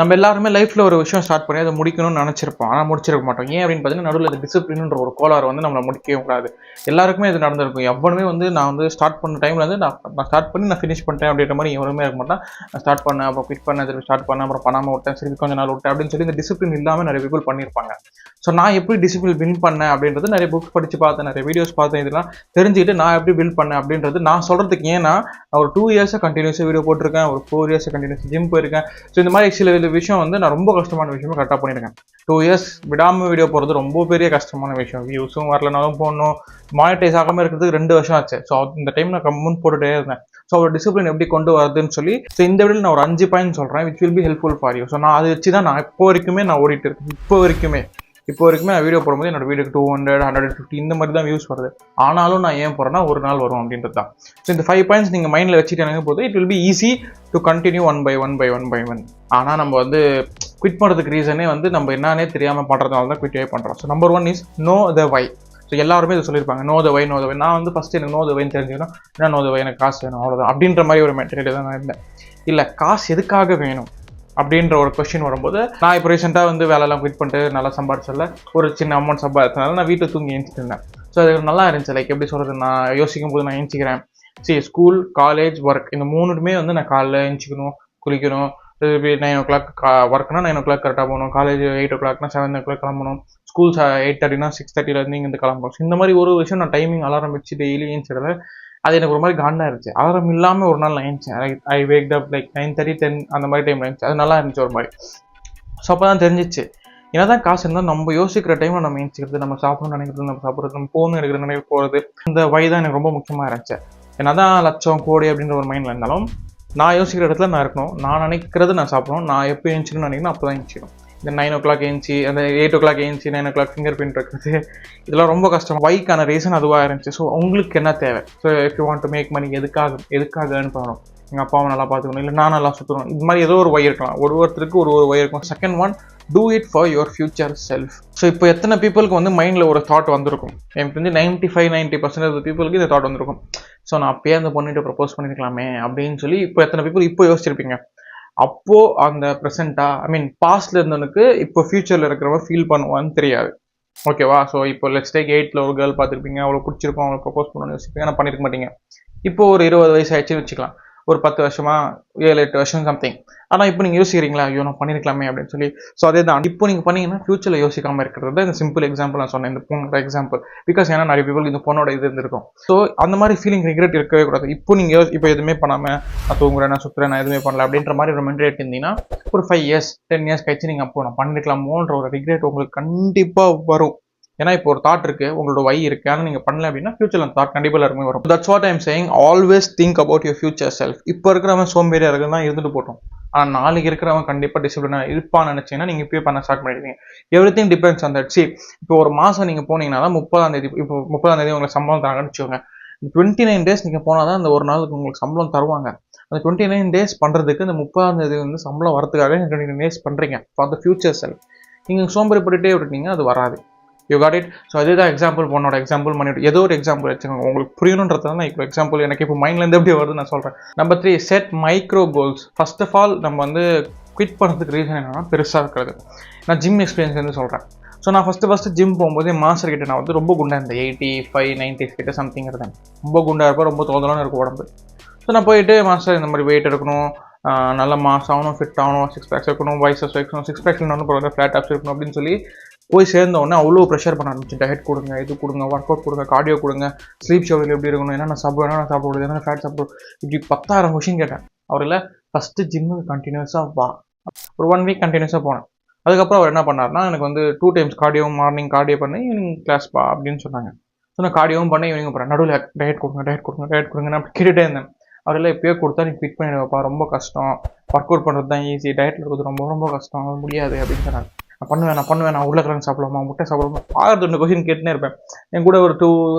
நம்ம எல்லாருமே லைஃப்ல ஒரு விஷயம் ஸ்டார்ட் பண்ணி அதை முடிக்கணும்னு நினைச்சிருப்போம், ஆனால் முடிச்சிருக்க மாட்டோம். ஏன் அப்படின்னு பார்த்தீங்கன்னா, நடுவில் இந்த டிசிப்ளின்ன்ற ஒரு கோளாறு வந்து நம்மளை முடிக்கவே கூடாது. எல்லாருக்குமே இது நடந்திருக்கும். எவ்வளவுமே வந்து நான் வந்து ஸ்டார்ட் பண்ண டைம்ல வந்து நான் ஸ்டார்ட் பண்ணி நான் ஃபினிஷ் பண்ணிட்டேன் அப்படின்ற மாதிரி எவருமே இருக்க மாட்டேன். நான் ஸ்டார்ட் பண்ணேன், அப்புறம் குவிட் பண்ணேன், திருப்பி ஸ்டார்ட் பண்ணேன், அப்புறம் பண்ணாமல் விட்டேன், சரி கொஞ்ச நாள் விட்டேன் அப்படின்னு சொல்லி இந்த டிசிப்ளின் இல்லாமல் நிறைய பீப்புள் பண்ணியிருப்பாங்க. ஸோ நான் எப்படி டிசிப்ளின் பில்ட் பண்ணேன் அப்படின்றது நிறைய புக்ஸ் படித்து பார்த்தேன், நிறைய வீடியோஸ் பார்த்தேன். இதெல்லாம் தெரிஞ்சுக்கிட்டு நான் எப்படி பில்ட் பண்ணேன் அப்படின்றது நான் சொல்கிறதுக்கு. ஏன்னா நான் ஒரு 2 இயர்ஸாக கண்டினியூஸாக வீடியோ போட்டிருக்கேன், ஒரு 4 இயர்ஸாக கண்டினியூஸாக ஜிம் போயிருக்கேன். ஸோ இந்த மாதிரி சில விஷயம் வந்து நான் ரொம்ப கஷ்டமான விஷயமா கரெக்டாக பண்ணியிருக்கேன். 2 இயர்ஸ் விடாமல் வீடியோ போகிறது ரொம்ப பெரிய கஷ்டமான விஷயம். வியூஸும் வரலனாலும் போடணும், மானிட்டைஸ் ஆகாமல் இருக்கிறதுக்கு 2 வருஷம் ஆச்சு. ஸோ இந்த டைம் நான் கம்முன்னு போட்டுட்டே இருந்தேன். ஸோ ஒரு டிசிப்ளின் எப்படி கொண்டு வருதுன்னு சொல்லி ஸோ இந்த வீடியோவில் நான் ஒரு 5 பாயிண்ட் சொல்கிறேன், which will be helpful for you. So நான் அதை வச்சு தான் நான் இப்போ வரைக்குமே நான் ஓடிட்டு இருக்கேன். இப்போ வரைக்குமே நான் வீடியோ போடும்போது என்னோட வீடியோக்கு 200, 150 இந்த மாதிரி தான் வியூஸ் வருது. ஆனாலும் நான் ஏன் போகிறேன்னா ஒரு நாள் வரும் அப்படின்றது தான். ஸோ இந்த 5 பாயிண்ட்ஸ் நீங்கள் மைண்டில் வச்சுட்டு போது it will be easy to continue one by one. ஆனால் நம்ம வந்து குவிட் பண்ணுறதுக்கு ரீசனே வந்து நம்ம என்னன்னே தெரியாமல் பண்ணுறதுனால தான் குவிட்டே பண்ணுறோம். So number 1 is know the why. So எல்லாருமே இதை சொல்லியிருப்பாங்க, நோ த வை. நான் வந்து ஃபஸ்ட்டு எனக்கு நோ த வைன்னு தெரிஞ்சுக்கணும். ஏன்னா நோ த வை, எனக்கு காசு வேணும், அவ்வளோதான் அப்படின்ற மாதிரி ஒரு மென்டாலிட்டி தான் நான் இருந்தேன். இல்லை, காசு எதுக்காக வேணும் அப்படின்ற ஒரு கொஸ்டின் வரும்போது, நான் இப்போ ரீசெண்டாக வந்து வேலையெல்லாம் குவிட் பண்ணிட்டு நல்லா சம்பாதிச்சல ஒரு சின்ன அமௌண்ட் சம்பாதிச்சனால நான் வீட்டில் தூங்கி ஏஞ்சிட்டு இருந்தேன். ஸோ அது நல்லா இருந்துச்சு. லைக் எப்படி சொல்கிறது, நான் யோசிக்கும் போது நான் ஏஞ்சிக்கிறேன். சரி, ஸ்கூல், காலேஜ், ஒர்க் இந்த 3மே வந்து நான் காலைல ஏஞ்சிக்கணும், குளிக்கணும், 9 o'clock ஒர்க்னா 9 o'clock கரெக்டாக போகணும், காலேஜ் 8 o'clockனா 7 o'clock கிளம்பணும், ஸ்கூல் 8:30னா 6:30 இங்கேருந்து கிளம்பணும். இந்த மாதிரி ஒரு விஷயம் நான் டைமிங் அலாரம் வச்சு டெய்லி ஏஞ்சிடல. அது எனக்கு ஒரு மாதிரி காண்டா இருந்துச்சு. அலாரம் இல்லாமல் ஒரு நாள் நான் ஏஞ்சிச்சேன். ஐ வேக்ட் அப் லைக் 9:30, 10 அந்த மாதிரி டைம் இருந்துச்சு. அது நல்லா இருந்துச்சு ஒரு மாதிரி. ஸோ அப்போ தான் தெரிஞ்சிச்சு, என்னதான் காசு இருந்தால் நம்ம யோசிக்கிற டைமில் நம்ம ஏஞ்சிக்கிறது, நம்ம சாப்பிடணும்னு நினைக்கிறது, நம்ம சாப்பிட்றது, நம்ம போகணும் எடுக்கிற நினைவு போகிறது, இந்த வயதான் எனக்கு ரொம்ப முக்கியமாக இருந்துச்சு. என்னதான் லட்சம் கோடி அப்படின்ற ஒரு மைண்டில் இருந்தாலும் நான் யோசிக்கிற இடத்துல நான் இருக்கணும், நான் நினைக்கிறது நான் சாப்பிடணும், நான் எப்போ ஏஞ்சிக்கணும்னு நினைக்கணும் அப்போ தான் ஏஞ்சிக்கணும். இந்த 9 o'clock ஏஞ்சி, அந்த 8 o'clock ஏஞ்சி 9 o'clock ஃபிங்கர் பிரிண்ட் இருக்கிறது, இதெல்லாம் ரொம்ப கஷ்டம். வைக்கான ரீசன் அதுவாக இருந்துச்சு. ஸோ உங்களுக்கு என்ன தேவை? So if you want to make money, எதுக்காக ஏர்ன் பண்ணணும், எங்கள் அப்பாவை நல்லா பார்த்துக்கணும், இல்லை நான் நல்லா சுற்றணும், இது மாதிரி ஏதோ ஒரு வை இருக்கலாம். ஒருத்தருக்கு ஒரு வை இருக்கும். Second one, do it for your future self. So இப்போ எத்தனை பீப்புளுக்கு வந்து மைண்டில் ஒரு தாட் வந்திருக்கும்? எனக்கு தெரிஞ்சு 95-90% ஆஃப் பீப்புளுக்கு இந்த தாட் வந்திருக்கும். ஸோ நான் அப்பயே அந்த பொண்ணுகிட்ட ப்ரப்போஸ் பண்ணியிருக்கலாமே அப்படின்னு சொல்லி இப்போ எத்தனை பீப்புள் இப்போ யோசிச்சிருப்பீங்க. அப்போது அந்த ப்ரெசென்ட்டாக பாஸ்டில் இருந்தவனுக்கு இப்போ ஃபியூச்சரில் இருக்கிறவங்க ஃபீல் பண்ணுவான்னு தெரியாது. ஓகேவா? ஸோ இப்போ லெட்ஸ் டேக் 8th ஒரு கேர்ள் பார்த்துருப்பீங்க, அவ்வளோ பிடிச்சிருக்கும், அவங்களை ப்ரப்போஸ் பண்ணணும்னு யோசிப்பீங்க, ஆனால் பண்ணியிருக்க மாட்டீங்க. இப்போ ஒரு 20 வயசு ஆயிடுச்சுன்னு வச்சுக்கலாம், ஒரு 10 வருஷமா, 7-8 வருஷம் சம்திங். ஆனால் இப்போ நீங்கள் யோசிக்கிறீங்களா, ஐயோ நான் பண்ணியிருக்கலாமே அப்படின்னு சொல்லி. ஸோ அதே தான் இப்போ நீங்கள் பண்ணீங்கன்னா ஃபியூச்சரில் யோசிக்காமல் இருக்கிறது இந்த சிம்பிள் எக்ஸாம்பிள் நான் சொன்னேன், இந்த பொண்ணோட எக்ஸாம்பிள். பிகாஸ் ஏன்னா நிறைய பீப்புள் இந்த பொண்ணோட இது இருந்திருக்கும். ஸோ அந்த மாதிரி ஃபீலிங் ரிக்ரெட் இருக்கவே கூடாது. இப்போ நீங்கள் இப்போ எதுவுமே பண்ணாமல் நான் தூங்குறேன், நான் சுற்றுறேன், நான் எதுவுமே பண்ணல அப்படின்ற மாதிரி ஒரு மென்டாலிட்டி இருந்தீங்கன்னா ஒரு 5 years 10 years கழிச்சு நீங்கள் அப்போ நான் பண்ணிருக்கலாமோன்ற ஒரு ரிக்ரெட் உங்களுக்கு கண்டிப்பாக வரும். ஏன்னா இப்போ ஒரு தாட் இருக்கு, உங்களோட வை இருக்கு, ஆனால் நீங்கள் பண்ணல அப்படின்னா ஃபியூச்சர்ல அந்த தாட் கண்டிப்பாக எல்லாருமே வரும். That's what I am saying, always think about your future self. இப்போ இருக்கிறவன் சோம்பேறியா இருக்குன்னா இருந்துட்டு போட்டோம், ஆனால் நாளைக்கு இருக்கிறவன் கண்டிப்பாக டிசிப்ளினாக இருப்பான்னு நினைச்சீங்கன்னா நீங்கள் இப்பயே பண்ண ஸ்டார்ட் பண்ணிடுவீங்க. Everything depends on that. இப்போ ஒரு மாதம் நீங்கள் போனீங்கன்னா தான் 30ஆம் தேதி, இப்போ 30ஆம் தேதி உங்களுக்கு சம்பளம் தராங்கன்னு வச்சுக்கோங்க. 29 days நீங்கள் போனால் தான் அந்த ஒரு நாளுக்கு உங்களுக்கு சம்பளம் தருவாங்க. அந்த 29 days பண்ணுறதுக்கு இந்த 30ஆம் தேதி வந்து சம்பளம் வரதுக்காக 29 days பண்ணுறீங்க ஃபார் த ஃபியூச்சர் செல்ஃப். நீங்கள் சோம்பேறிப்பட்டுட்டே விட்டுட்டீங்க, அது வராது. You got it. ஸோ அதுதான் எக்ஸாம்பிள், பொண்ணோட எக்ஸாம்பிள் பண்ணிவிட்டு ஏதோ ஒரு எக்ஸாம்பிள் வச்சுக்கோங்க, உங்களுக்கு புரியணுன்றது தான் இப்போ எக்ஸாம்பிள் எனக்கு இப்போ மைண்ட்லேருந்து எப்படி வருது நான் சொல்கிறேன். Number 3, set micro goals. First of all நம்ம வந்து குவிட் பண்ணுறதுக்கு ரீசன் என்னன்னா பெருசாக இருக்கிறது. நான் ஜிம் எக்ஸ்பீரியன்ஸ்லேருந்து சொல்கிறேன். ஸோ நான் ஃபஸ்ட்டு ஜிம் போகும்போது மாஸ்டர் கிட்ட நான் வந்து ரொம்ப குண்டாக இருந்தேன், 85-90 கிட்ட சம்திங் இருந்தேன். ரொம்ப குண்டாக இருப்பேன், ரொம்ப தோதலான இருக்கும் உடம்பு. ஸோ நான் போயிட்டு மாஸ்டர் இந்த மாதிரி வெயிட் எடுக்கணும், நல்ல மாஸ் ஆகணும், ஃபிட் ஆகணும், 6 packs இருக்கணும், பைசப்ஸ் வைக்கணும், 6 packs இன்னொன்று போகிற ஃப்ளாட் ஆப்ஸ் இருக்கணும் அப்படின்னு சொல்லி போய் சேர்ந்த உடனே அவ்வளோ ப்ரெஷர் பண்ண ஆரம்பிச்சு. டயட் கொடுங்க, இது கொடுங்க, ஒர்க் அவுட் கொடுங்க, கார்டியோ கொடுங்க, ஸ்லீப் ஷெடியூல் எப்படி இருக்கணும், என்னென்ன சாப்பிடுவேன், என்னென்ன சாப்பிடக்கூடாது, என்னென்ன ஃபேட் சாப்பிடும், இப்படி 10,000 கொஷின் கேட்டேன். அவரில் ஃபஸ்ட்டு ஜிம்முக்கு கண்டினியூஸாக வா, ஒரு 1 week கண்டினியூஸாக போனேன். அதுக்கப்புறம் அவர் என்ன பண்ணார்னா, எனக்கு வந்து 2 times கார்டியோ, மார்னிங் கார்டியோ பண்ணி ஈவினிங் கிளாஸ் பா அப்படின்னு சொன்னாங்க. ஸோ நான் கார்டியோவும் பண்ணேன், ஈவினிங் போகிறேன். நடுவில் டயட் கொடுங்க நான் கேட்டுகிட்டே இருந்தேன். அவரெல்லாம் எப்பயோ கொடுத்தா நீ ஃபிட் பண்ணிடுவாப்பா, ரொம்ப கஷ்டம், ஒர்க் அவுட் பண்ணுறது தான் ஈஸி, டயட்டில் இருக்கிறது ரொம்ப ரொம்ப கஷ்டம், முடியாது அப்படின்னு சொன்னாங்க. நான் பண்ணுவேன், நான் உருளைக்கிழங்கு சாப்பிடலாமா, முட்டை சாப்பிடலாமா, 1,000 கொஷின் கேட்டுனே இருப்பேன். என் கூட ஒரு 2,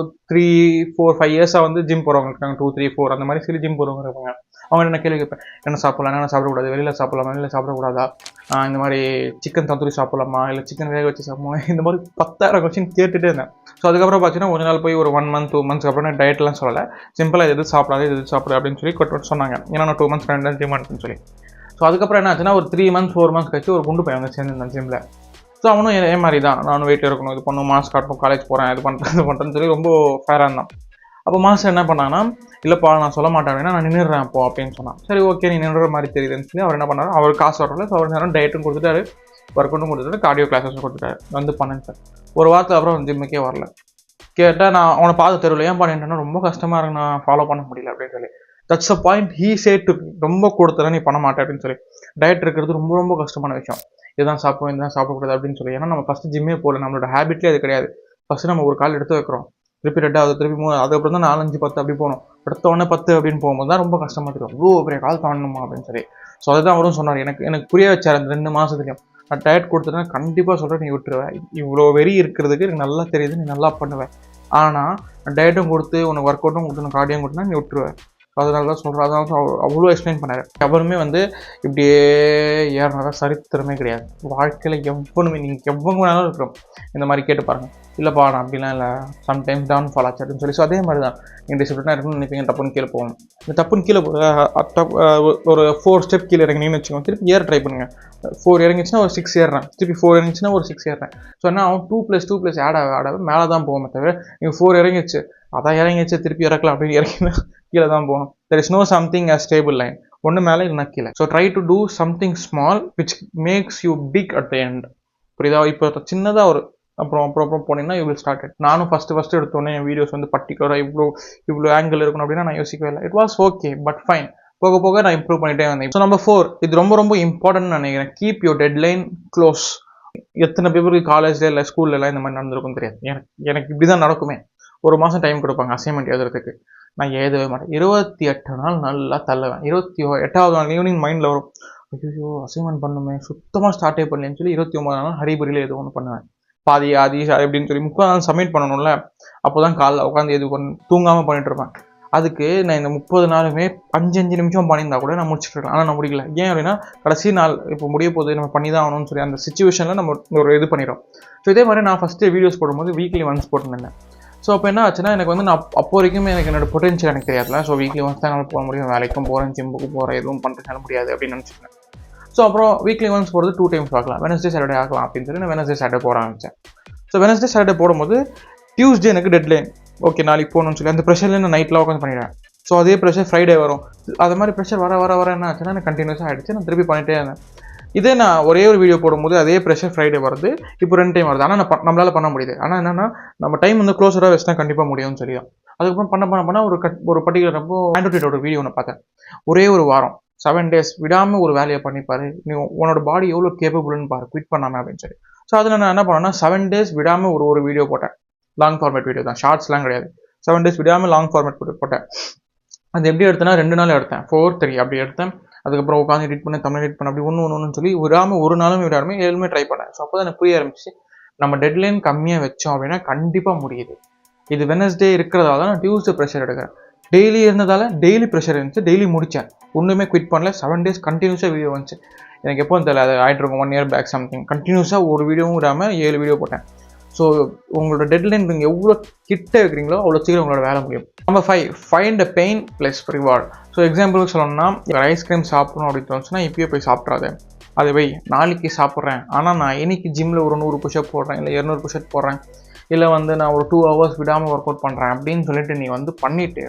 3, 4, 5 years வந்து ஜிம் போகிறவங்க இருக்காங்க. 2, 3, 4 அந்த மாதிரி ஜிம் போகிறவங்க இருப்பாங்க. அவங்க என்ன கேள்வி கேட்பேன், என்ன சாப்பிடலாம், என்ன சாப்பிடக்கூடாது, வெளியில் சாப்பிடலாமா, வெளியில் சாப்பிடக்கூடாதா, இந்த மாதிரி சிக்கன் தந்தூரி சாப்பிடலாமா, இல்லை சிக்கன் வேக வச்சு சாப்பிடலாமா, இந்த மாதிரி 10,000 கொஷின் கேட்டுகிட்டே இருந்தேன். ஸோ அதுக்கப்புறம் பார்த்தீங்கன்னா ஒரு நாள் போய் ஒரு 1 month 2 months அப்புறம் நான் டயட்லாம் சொல்லலை, சிம்பிளாக எது சாப்பிடாது எது சாப்பிடு அப்படின்னு சொல்லி சொன்னாங்க. ஏன்னா நான் 2 months 2 ஜிம் அப்படின்னு சொல்லி. ஸோ அதுக்கப்புறம் என்ன ஆச்சுன்னா ஒரு 3 months 4 months கழிச்சு ஒரு குண்டு பையன் வந்து சேர்ந்துருந்தான் ஜிம்மில். ஸோ அவனும் இதே மாதிரி தான், நானும் வெயிட் இருக்கணும், இது பண்ணணும், மாஸ்க் காட்டணும், காலேஜ் போகிறேன், இது பண்ணுறேன்னு சொல்லி ரொம்ப ஃபேராக இருந்தான். அப்போ மாஸ்டர் என்ன பண்ணாங்கன்னா, இல்லைப்பா நான் சொல்ல மாட்டேன் அப்படின்னா நான் நின்றுறேன் அப்போ அப்படின்னு சொன்னான். சரி ஓகே நீ நின்றுற மாதிரி தெரியுதுன்னு சொல்லி அவர் என்ன பண்ணாரு, அவர் காசு வரல. ஸோ அவர் நேரம் டயட்டும் கொடுத்துட்டாரு, ஒர்க் அவுட்டும் கொடுத்துட்டாரு, கார்டியோ கிளாஸஸும் கொடுத்துட்டாரு. வந்து பண்ணுங்க சார். ஒரு வாரத்துக்கு அப்புறம் ஜிம்முக்கே வரல. கேட்டால் நான் அவனை பார்த்து தெருவில் ஏன் பண்ணிட்டேன்னா ரொம்ப கஷ்டமாக இருக்கு, நான் ஃபாலோ பண்ண முடியல அப்படின்னு சொல்லி. That's a point he said to ரொம்ப கொடுத்தல நீ பண்ண மாட்டேன் அப்படின்னு சொல்லி. டயட் இருக்கிறது ரொம்ப ரொம்ப கஷ்டமான விஷயம். இதுதான் சாப்பிடுவோம், இதுதான் சாப்பிடக்கூடாது அப்படின்னு சொல்லி. ஏன்னா நம்ம ஃபஸ்ட்டு ஜிம்மே போகல, நம்மளோட ஹேபிட்லேயே அது கிடையாது. ஃபஸ்ட்டு நம்ம ஒரு கால் எடுத்து வைக்கிறோம், திருப்பி 2வது, திருப்பி 3, அதுக்கப்புறம் தான் 4, 5, 10 அப்படி போகணும். அடுத்த உடனே 10 அப்படின்னு போகும்போது தான் ரொம்ப கஷ்டமாக தெரியும், அவ்வளோ பெரிய கால் தாண்டணுமா அப்படின்னு சொல்லி. ஸோ அதுதான் அவரும் சொன்னார். எனக்கு புரிய வச்சார் அந்த 2 மாதத்துலையும். நான் டயட் கொடுத்துட்டேன், கண்டிப்பாக சொல்கிறேன் நீ விட்டுருவேன், இவ்வளோ வெறி இருக்கிறதுக்கு எனக்கு நல்லா தெரியுது, நீ நல்லா பண்ணுவேன். ஆனால் டயட்டும் கொடுத்து உனக்கு ஒர்க் அவுட்டும் கொடுத்து உனக்கு கார்டியும் கொடுத்தா நீ விட்டுருவேன். அதனால தான் சொல்கிறேன். அதனால தான் அவ்வளோ எக்ஸ்பிளைன் பண்ணார். எவருமே வந்து இப்படியே ஏறினாதான் சரித்திரமே கிடையாது. வாழ்க்கையில் எவ்வளவுமே நீங்கள் எவ்வளோ வேணாலும் இருக்கிறோம். இந்த மாதிரி கேட்டு பாருங்கள். இல்லைப்பா நான் அப்படிலாம் இல்லை, சம்டைம்ஸ் டவுன் ஃபால் ஆச்சு அப்படின்னு சொல்லி. ஸோ அதே மாதிரி தான் நீங்கள் டிசிப்ளினாக இருக்கணும்னு நினைப்பீங்க, டப்புன்னு கீழே போகணும். இந்த டப்புன்னு கீழே ஒரு 4 ஸ்டெப் கீழே இறங்கினீங்கன்னு வச்சுக்கோங்க, திருப்பி ஏற ட்ரை பண்ணுங்கள். 4 இறங்கிச்சுன்னா ஒரு 6 ஏறுறேன், திருப்பி 4 இறங்கிச்சுன்னா ஒரு 6 ஏறுறேன். ஸோ என்ன ஆகும், 2+2+ ஆட் ஆக மேலே தான் போகும். தவிர நீங்கள் 4 இறங்கிச்சு அதான் இறங்கிச்சு திருப்பி இறக்கலாம் அப்படின்னு இறங்கினா கீழே தான் போகும். There is no something a stable line, ஒன்று மேலே இல்லைனா கீழே. So try to do something small which makes you big at the end. புரியுதா? இப்போ சின்னதாக ஒரு அப்புறம் போனீங்கன்னா யூ வில் ஸ்டார்ட் இட். நானும் ஃபஸ்ட்டு எடுத்தோன்னே என் வீடியோஸ் வந்து பர்டிகுலராக இவ்வளோ ஆங்கிள் இருக்கணும் அப்படின்னா நான் யோசிக்கவே இல்லை. It was okay but fine. போக போக நான் இம்ப்ரூவ் பண்ணிட்டே வந்தேன். ஸோ நம்பர் 4, இது ரொம்ப ரொம்ப இம்பார்ட்டன்ட் நினைக்கிறேன். Keep your deadline close. எத்தனை பேருக்கு காலேஜில் இல்லை ஸ்கூல்லலாம் இந்த மாதிரி நடந்திருக்கும் தெரியாது. எனக்கு இப்படி தான் நடக்குமே. ஒரு மாதம் டைம் கொடுப்பாங்க அசைன்மெண்ட் எழுதுறதுக்கு, நான் எழுதவே மாட்டேன். 28 நாள் நல்லா தள்ளுவேன். 28வது நாள் ஈவினிங் மைண்டில் வரும், ஐயோ அசைன்மெண்ட் பண்ணுமே, சுத்தமாக ஸ்டார்ட்டே பண்ணலன்னு சொல்லி 29 நாள் ஹரிபரியில் ஏதோ ஒன்று பண்ணுவேன். பாதி அப்படின்னு சொல்லி 30 நாள் சப்மிட் பண்ணணும்ல, அப்போ தான் காலைல உட்காந்து எது தூங்காமல் பண்ணிட்டு இருப்பேன். அதுக்கு நான் இந்த 30 நாளுமே 5 நிமிஷம் பண்ணியிருந்தா கூட நான் முடிச்சுட்டு இருக்கலாம். ஆனால் நான் முடிக்கல. ஏன் அப்படின்னா கடைசி நாள் இப்போ முடிய போகுது, நம்ம பண்ணி தான் ஆகணும்னு சொல்லி அந்த சுச்சுவேஷனில் நம்ம ஒரு இது பண்ணிடும். ஸோ இதே மாதிரி நான் ஃபஸ்ட்டு வீடியோஸ் போடும்போது வீக்லி ஒன்ஸ் போட்டுருந்தேன். ஸோ அப்போ என்ன ஆச்சுன்னா எனக்கு வந்து நான் அப்போ வரைக்குமே எனக்கு என்னோட பொட்டன்ஷியல் எனக்கு தெரியாதுல. ஸோ வீக்லி ஒன்ஸ் தான் என்னால் போக முடியும், வேலைக்கும் போகிறேன், ஜிம்முக்கு போகிறேன், எதுவும் பண்ணுறதுனால முடியாது அப்படின்னு நினச்சிட்டேன். ஸோ அப்புறம் வீக்லி ஒன்ஸ் போகிறது 2 டைம்ஸ் பார்க்கலாம், வெனஸ்டே சாட்டர்டே ஆகலாம் அப்படின்னு சொல்லி நான் வெனஸ்டே சாட்டர்டே போட ஆரம்பித்தேன். ஸோ வெனஸ்டே சாட்டர்டே போடும்போது டியூஸ்டே எனக்கு டெட்லைன், ஓகே நாளைக்கு போகணும்னு சொல்லி அந்த ப்ரெஷரில் நான் நைட்டில் உட்காந்து பண்ணிடுவேன். ஸோ அதே ப்ரெஷர் ஃப்ரைடே வரும். அது மாதிரி ப்ரெஷர் வர என்ன ஆச்சுன்னா எனக்கு கண்டினியூஸாக ஆகிடுச்சு. நான் திருப்பி பண்ணிகிட்டே இருந்தேன். இதே நான் ஒரே ஒரு வீடியோ போடும்போது அதே ப்ரெஷர் ஃப்ரைடே வருது, இப்போ 2 டைம் வருது. ஆனால் நம்மளால் பண்ண முடியுது. ஆனால் என்னென்னா நம்ம டைம் வந்து க்ளோஸராக வச்சுனா கண்டிப்பாக முடியும்னு சொல்லி தான். அதுக்கப்புறம் பண்ண ஒரு பர்டிகுலர் ரொம்ப ஆண்ட்ராய்டோட வீடியோ ஒன்று பார்த்தேன். ஒரே ஒரு வாரம் 7 days விடாமல் ஒரு வேலையை பண்ணிப்பாரு, நீ உன்னோட பாடி எவ்வளோ கேப்பபிள்னு பாரு, குவிட் பண்ணாமல் அப்படின்னு சொல்லி. ஸோ அதில் நான் என்ன பண்ணேன்னா 7 days விடாமல் ஒரு வீடியோ போட்டேன். லாங் ஃபார்மேட் வீடியோ தான், ஷார்ட்ஸ்லாம் கிடையாது. 7 days விடாமல் லாங் ஃபார்மேட் போட்டேன். அது எப்படி எடுத்தேன்னா 2 நாள் எடுத்தேன், 4, 3 அப்படி எடுத்தேன். அதுக்கப்புறம் உட்காந்து எடிட் பண்ண, தமிழ் எடிட் பண்ண, அப்படி ஒன்று சொல்லி ஒரு நாளும் விடாமல் 7 ட்ரை பண்ணேன். ஸோ அப்போ தான் எனக்கு புரிய ஆரம்பிச்சு, நம்ம டெட்லைன் கம்மியாக வச்சோம் அப்படின்னா கண்டிப்பாக முடியுது. இது வெனஸ்டே இருக்கிறதால தான் நான் டியூஸ்டே ப்ரெஷர் எடுக்கிறேன். டெய்லி இருந்ததால் டெய்லி ப்ரெஷர் இருந்துச்சு, டெய்லி முடித்தேன், ஒன்றுமே குவிட் பண்ணல. 7 days கண்டினியூஸாக வீடியோ வந்துச்சு. எனக்கு எப்போ தெரியல, அது ஆகிட்டு இருக்கும் 1 year பேக் சம்திங். கண்டினியூஸாக ஒரு வீடியோவும் விடாமல் 7 வீடியோ போட்டேன். ஸோ உங்களோட டெட்லைன் நீங்கள் எவ்வளோ கிட்ட இருக்கிறீங்களோ அவ்வளோ சீக்கிரம் உங்களோட வேலை முடியும். Number 5, find a pain plus reward. So எக்ஸாம்பிளுக்கு சொல்லணும்னா, ஐஸ்கிரீம் சாப்பிடணும் அப்படின்னு தோணுச்சுன்னா இப்பயே போய் சாப்பிட்றாது, அது போய் நாளைக்கு சாப்பிட்றேன். ஆனால் நான் இன்னைக்கு ஜிம்மில் ஒரு 100 புஷ்அப் போடுறேன், இல்லை 200 புஷ்அப் போடுறேன், இல்லை வந்து நான் ஒரு 2 hours விடாமல் ஒர்க் அவுட் பண்ணுறேன் அப்படின்னு சொல்லிட்டு நீ வந்து பண்ணிவிட்டு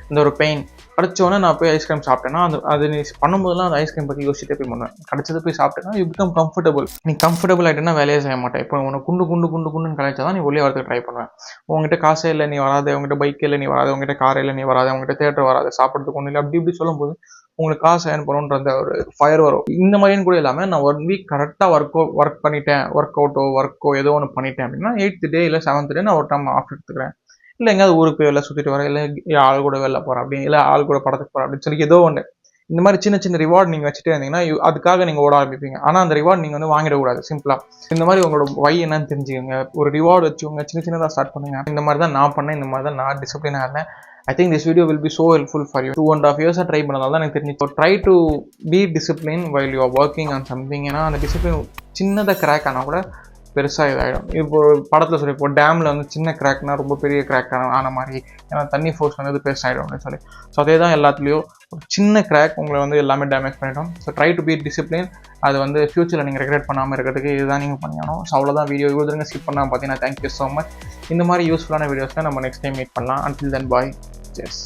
இந்த ஒரு பெயின் கிடச்சோன்னே நான் போய் ஐஸ்கிரீம் சாப்பிட்டேன்னா அது நீ பண்ணும்போதெல்லாம் அந்த ஐஸ்கிரீம் பற்றி யோசிச்சுட்டே போய் பண்ணுவேன். கிடச்சது போய் சாப்பிட்டேன்னா யூ பிகம் கம்ஃபர்டபுள். நீ கம்ஃபர்டபுள் ஆகிட்டேன்னா வேலையே செய்ய மாட்டேன். இப்போ உனக்கு குண்டுன்னு கலைச்சா தான் நீ ஒளியாக வரதுக்கு ட்ரை பண்ணுவேன். உங்ககிட்ட காசே இல்லை நீ வராது, உங்ககிட்ட பைக் இல்லை நீ வராது, உங்ககிட்ட கார் இல்லை நீ வராது, உங்ககிட்ட தேட்டர் வராது, சாப்பிட்றதுக்கு ஒன்றும் இல்லை, அப்படி இப்படி சொல்லும்போது உங்களுக்கு காசு ஏர்ன் பண்ணணுன்ற அந்த ஒரு ஃபயர் வரும். இந்த மாதிரின்னு கூட இல்லாமல் நான் 1 week கரெக்டாக ஒர்க் பண்ணிட்டேன், ஒர்க்கோ ஏதோ ஒன்று பண்ணிட்டேன் அப்படின்னா 8th day இல்லை 7th day நான் ஒரு டைம் ஆஃப் எடுத்துக்கிறேன். இல்லை எங்கேயாவது ஊருக்கு போய் வெளில சுற்றிட்டு வரேன், இல்லை ஆள் கூட வெளில போகிறேன் அப்படி, இல்லை ஆள் கூட படத்துக்கு போகிறேன் அப்படின்னு சொல்லி ஏதோ ஒன்று. இந்த மாதிரி சின்ன ரிவார்டு நீங்கள் வச்சுட்டே இருந்தீங்கன்னா அதுக்காக நீங்கள் ஓட ஆரம்பிப்பீங்க. ஆனால் அந்த ரிவார்டு நீங்கள் வந்து வாங்கிடக்கூடாது. சிம்பிளாக இந்த மாதிரி உங்களோட வை என்னன்னு தெரிஞ்சுக்கோங்க, ஒரு ரிவார்டு வச்சுக்கோங்க, சின்னதாக ஸ்டார்ட் பண்ணுங்க. இந்த மாதிரி தான் நான் பண்ணேன், இந்த மாதிரி தான் நான் டிசிப்ளினாக இருந்தேன். I think this video will be so helpful for you. 2.5 years try பண்ணதால தான் எனக்கு தெரிஞ்சு. Try to be discipline while you are working on something. ஏன்னா அந்த டிசிப்ளின் சின்னதாக கிராக் ஆனால் கூட பெருசாக இதாகிடும். இப்போ ஒரு படத்தில் சொல்லி இப்போ டேமில் வந்து சின்ன கிராக்னா ரொம்ப பெரிய கிராக் ஆன மாதிரி, ஏன்னா தண்ணி ஃபோர்ஸ் வந்து இது பெருசாகிடும் அப்படின்னு சொல்லி. ஸோ அதே தான் எல்லாத்துலேயும் ஒரு சின்ன கிராக் உங்களை வந்து எல்லாமே டேமேஜ் பண்ணிடும். So try to be discipline. அது வந்து ஃபியூச்சரில் நீங்கள் ரெக்ரெட் பண்ணாமல் இருக்கிறதுக்கு இதுதான் நீங்கள் பண்ணணும். ஸோ அவ்வளோதான் வீடியோ. இவ்வளோ ஸ்கிப் பண்ணாமல் பார்த்தீங்கன்னா தேங்க்யூ ஸோ மச். இந்த மாதிரி யூஸ்ஃபுல்லான வீடியோஸ்லாம் நம்ம நெக்ஸ்ட் டைம் மீட் பண்ணலாம். அன்டில் தென் பாய். செஸ்.